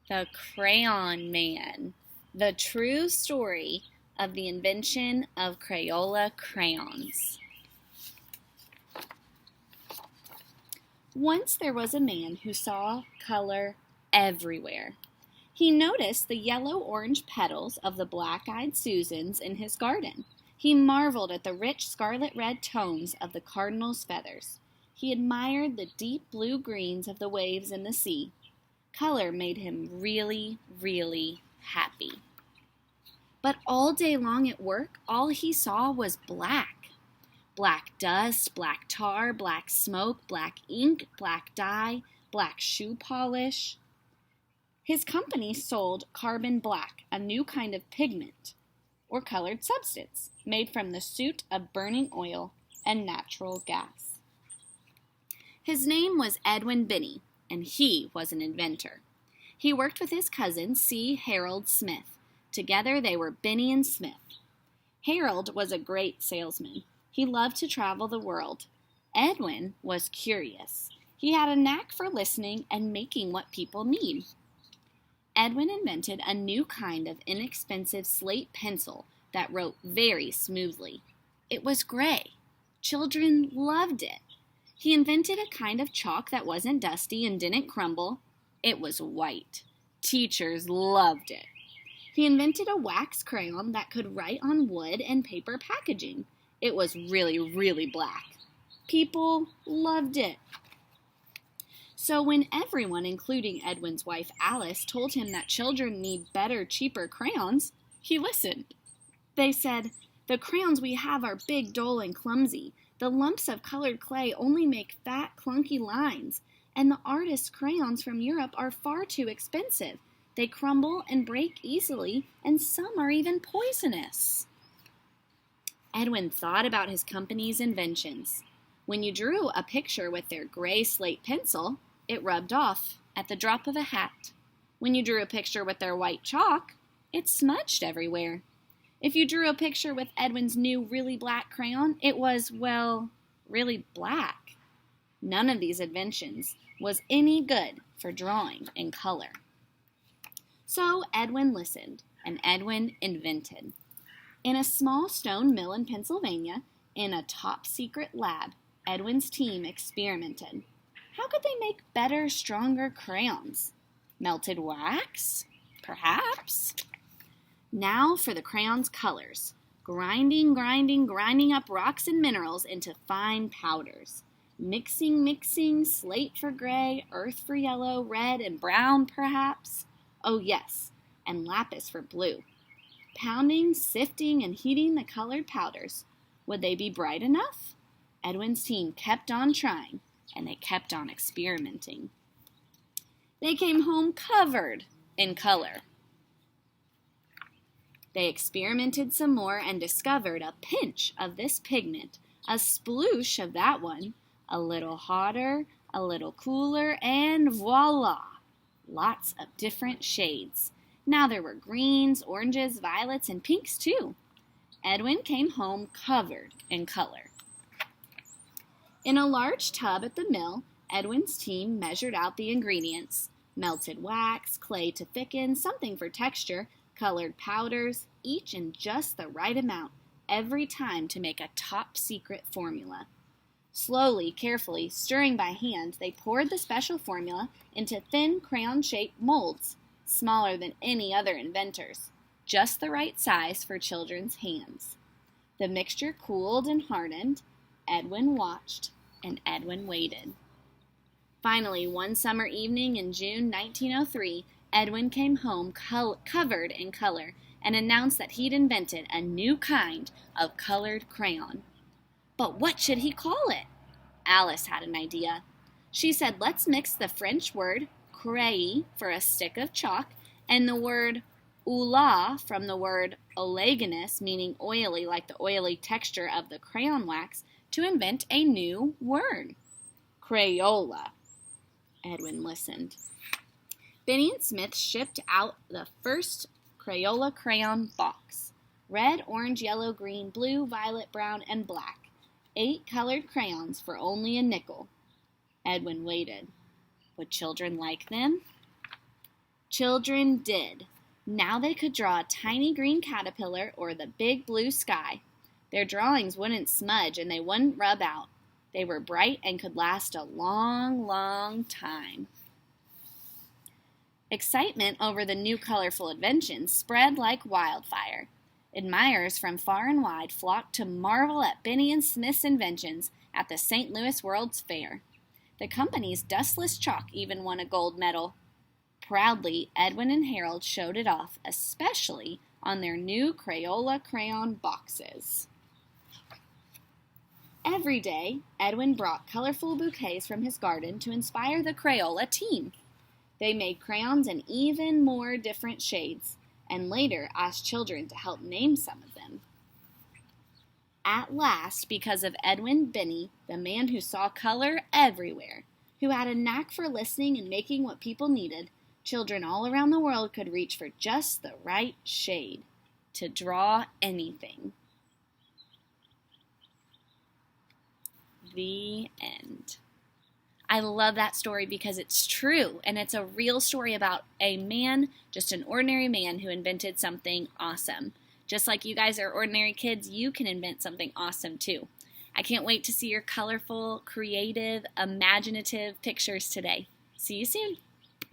The Crayon Man, the true story of the invention of Crayola crayons. Once there was a man who saw color everywhere. He noticed the yellow-orange petals of the black-eyed Susans in his garden. He marveled at the rich scarlet-red tones of the cardinal's feathers. He admired the deep blue-greens of the waves in the sea. Color made him really, really happy. But all day long at work, all he saw was black. Black dust, black tar, black smoke, black ink, black dye, black shoe polish. His company sold carbon black, a new kind of pigment or colored substance made from the soot of burning oil and natural gas. His name was Edwin Binney, and he was an inventor. He worked with his cousin, C. Harold Smith. Together they were Binney and Smith. Harold was a great salesman. He loved to travel the world. Edwin was curious. He had a knack for listening and making what people need. Edwin invented a new kind of inexpensive slate pencil that wrote very smoothly. It was gray. Children loved it. He invented a kind of chalk that wasn't dusty and didn't crumble. It was white. Teachers loved it. He invented a wax crayon that could write on wood and paper packaging. It was really, really black. People loved it. So when everyone, including Edwin's wife Alice, told him that children need better, cheaper crayons, he listened. They said, "The crayons we have are big, dull, and clumsy. The lumps of colored clay only make fat, clunky lines, and the artist's crayons from Europe are far too expensive. They crumble and break easily, and some are even poisonous." Edwin thought about his company's inventions. When you drew a picture with their gray slate pencil, it rubbed off at the drop of a hat. When you drew a picture with their white chalk, it smudged everywhere. If you drew a picture with Edwin's new really black crayon, it was, well, really black. None of these inventions was any good for drawing in color. So Edwin listened, and Edwin invented. In a small stone mill in Pennsylvania, in a top-secret lab, Edwin's team experimented. How could they make better, stronger crayons? Melted wax? Perhaps. Now for the crayon's colors. Grinding up rocks and minerals into fine powders. Mixing, slate for gray, earth for yellow, red and brown, perhaps. Oh yes, and lapis for blue. Pounding, sifting, and heating the colored powders. Would they be bright enough? Edwin's team kept on trying, and they kept on experimenting. They came home covered in color. They experimented some more and discovered a pinch of this pigment, a sploosh of that one, a little hotter, a little cooler, and voila! Lots of different shades. Now there were greens, oranges, violets, and pinks too. Edwin came home covered in color. In a large tub at the mill, Edwin's team measured out the ingredients. Melted wax, clay to thicken, something for texture, colored powders, each in just the right amount, every time to make a top-secret formula. Slowly, carefully, stirring by hand, they poured the special formula into thin crayon-shaped molds, smaller than any other inventor's, just the right size for children's hands. The mixture cooled and hardened. Edwin watched, and Edwin waited. Finally, one summer evening in June 1903, Edwin came home covered in color and announced that he'd invented a new kind of colored crayon. But what should he call it? Alice had an idea. She said, let's mix the French word craye for a stick of chalk and the word oula from the word oleaginous, meaning oily like the oily texture of the crayon wax, to invent a new word. Crayola. Edwin listened. Binney and Smith shipped out the first Crayola crayon box. Red, orange, yellow, green, blue, violet, brown, and black. 8 colored crayons for only a nickel. Edwin waited. Would children like them? Children did. Now they could draw a tiny green caterpillar or the big blue sky. Their drawings wouldn't smudge and they wouldn't rub out. They were bright and could last a long, long time. Excitement over the new colorful inventions spread like wildfire. Admirers from far and wide flocked to marvel at Benny and Smith's inventions at the St. Louis World's Fair. The company's dustless chalk even won a gold medal. Proudly, Edwin and Harold showed it off, especially on their new Crayola crayon boxes. Every day, Edwin brought colorful bouquets from his garden to inspire the Crayola team. They made crayons in even more different shades, and later asked children to help name some of them. At last, because of Edwin Benny, the man who saw color everywhere, who had a knack for listening and making what people needed, children all around the world could reach for just the right shade to draw anything. The end. I love that story because it's true, and it's a real story about a man, just an ordinary man who invented something awesome. Just like you guys are ordinary kids, you can invent something awesome too. I can't wait to see your colorful, creative, imaginative pictures today. See you soon.